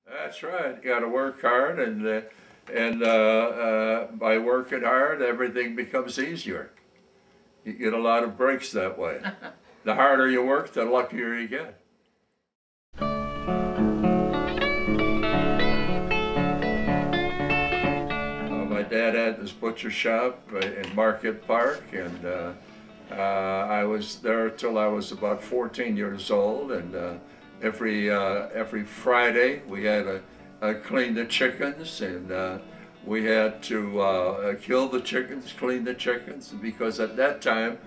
That's right. You got to work hard, and by working hard, everything becomes easier. You get a lot of breaks that way. The harder you work, the luckier you get. My dad had this butcher shop in Market Park, and I was there till I was about 14 years old, and every Friday we had to clean the chickens, and we had to kill the chickens, clean the chickens, because at that time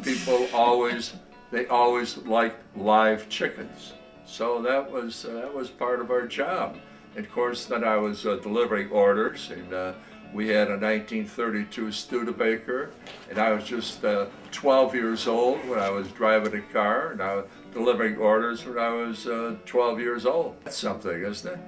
people always liked live chickens. So that was part of our job. And of course, then I was delivering orders, and we had a 1932 Studebaker, and I was just 12 years old when I was driving a car, and I was delivering orders when I was 12 years old. That's something, isn't it?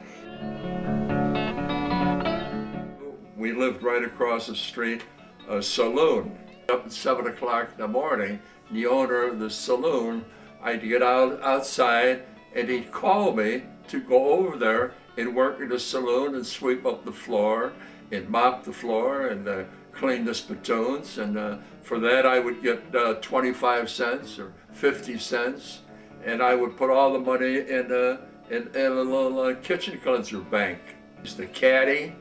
We lived right across the street, a saloon. Up at 7 o'clock in the morning, the owner of the saloon, I'd get outside, and he'd call me to go over there and work in the saloon and sweep up the floor and mop the floor and clean the spittoons, and for that I would get 25 cents or 50 cents, and I would put all the money in a little kitchen cleanser bank. It's the caddy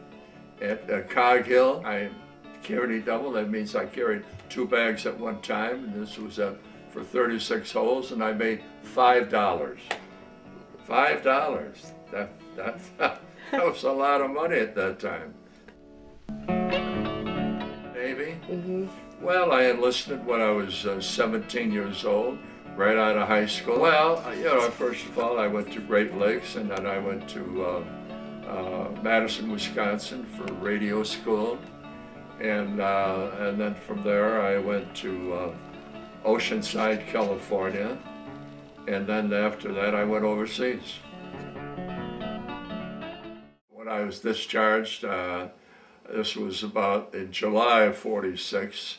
at Cog Hill. I carried double, that means I carried 2 bags at one time, and this was for 36 holes, and I made $5. $5, that was a lot of money at that time. Navy? Mm-hmm. Well, I enlisted when I was 17 years old, right out of high school. Well, you know, first of all, I went to Great Lakes, and then I went to Madison, Wisconsin for radio school, and then from there I went to Oceanside, California, and then after that I went overseas. When I was discharged, this was about in July of '46,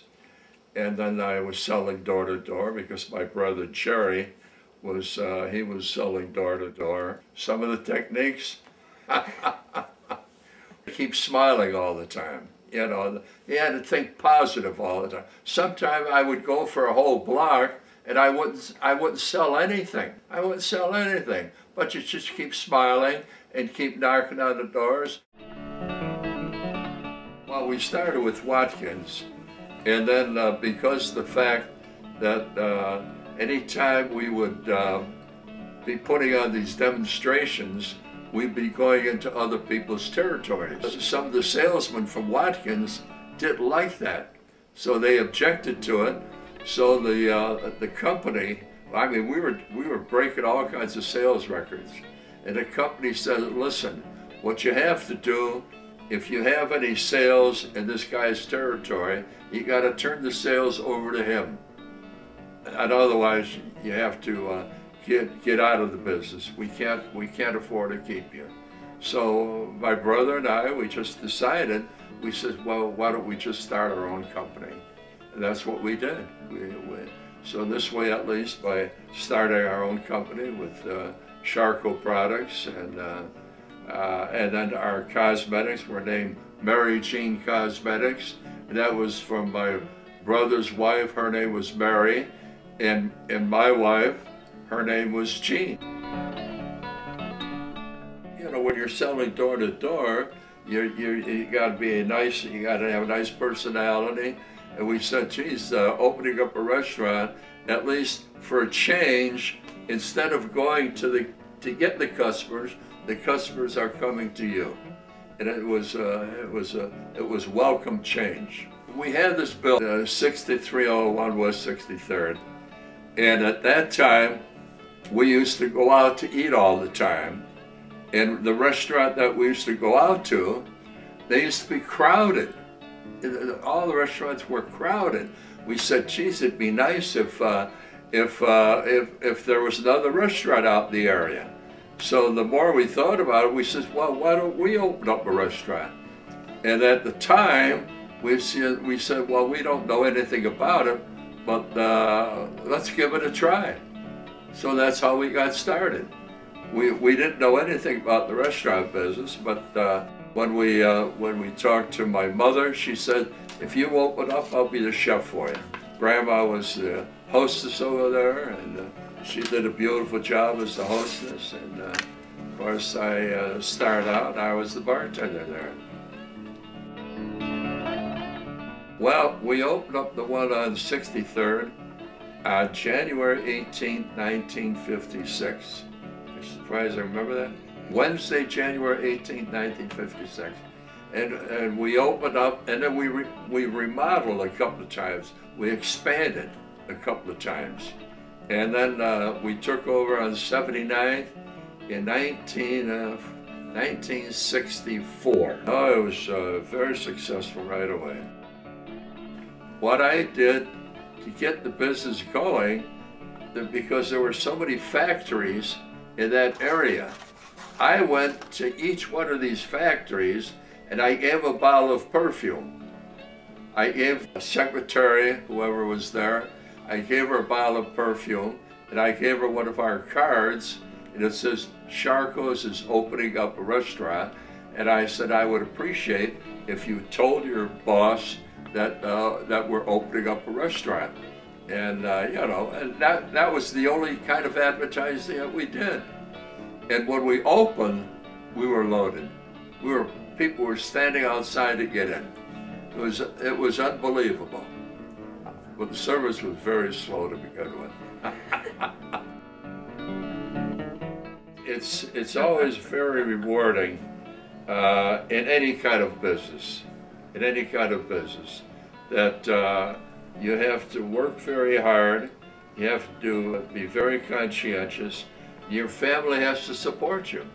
and then I was selling door to door because my brother Jerry was selling door to door. Some of the techniques, keep smiling all the time. You know, you had to think positive all the time. Sometimes I would go for a whole block and I wouldn't sell anything. I wouldn't sell anything, but you just keep smiling and keep knocking on the doors. Well, we started with Watkins, and then because the fact that anytime we would be putting on these demonstrations, we'd be going into other people's territories. Some of the salesmen from Watkins didn't like that, so they objected to it. So the company, I mean, we were breaking all kinds of sales records, and the company said, listen, what you have to do, if you have any sales in this guy's territory, you got to turn the sales over to him, and otherwise you have to get out of the business. We can't afford to keep you. So my brother and I, we just decided, we said, well, why don't we just start our own company? And that's what we did. So this way, at least, by starting our own company with Sharko products, and then our cosmetics were named Mary Jean Cosmetics, and that was from my brother's wife. Her name was Mary, and my wife, her name was Jean. You know, when you're selling door to door, you got to be nice. You got to have a nice personality. And we said, geez, opening up a restaurant, at least for a change, instead of going to get the customers are coming to you. And it was welcome change. We had this building, 6301 West 63rd, and at that time, we used to go out to eat all the time. And the restaurant that we used to go out to, they used to be crowded. All the restaurants were crowded. We said, geez, it'd be nice if there was another restaurant out in the area. So the more we thought about it, we said, well, why don't we open up a restaurant? And at the time, we said, well, we don't know anything about it, but let's give it a try. So that's how we got started. we didn't know anything about the restaurant business, but when we talked to my mother, she said, if you open up, I'll be the chef for you. Grandma was the hostess over there, and she did a beautiful job as the hostess, and of course I started out, I was the bartender there. Well, we opened up the one on 63rd on January 18, 1956. You're surprised I remember that? Wednesday, January 18, 1956. And we opened up, and then we remodeled a couple of times. We expanded a couple of times. And then we took over on 79th in 1964. Oh, it was very successful right away. What I did to get the business going, because there were so many factories in that area, I went to each one of these factories and I gave a bottle of perfume. I gave a secretary, whoever was there, I gave her a bottle of perfume, and I gave her one of our cards, and it says, Sharko's is opening up a restaurant, and I said I would appreciate if you told your boss that that we're opening up a restaurant. And you know, and that was the only kind of advertising that we did. And when we opened, we were loaded. People were standing outside to get in. It was unbelievable. But the service was very slow to begin with. It's always very rewarding in any kind of business. In any kind of business, that you have to work very hard. You have to be very conscientious. Your family has to support you.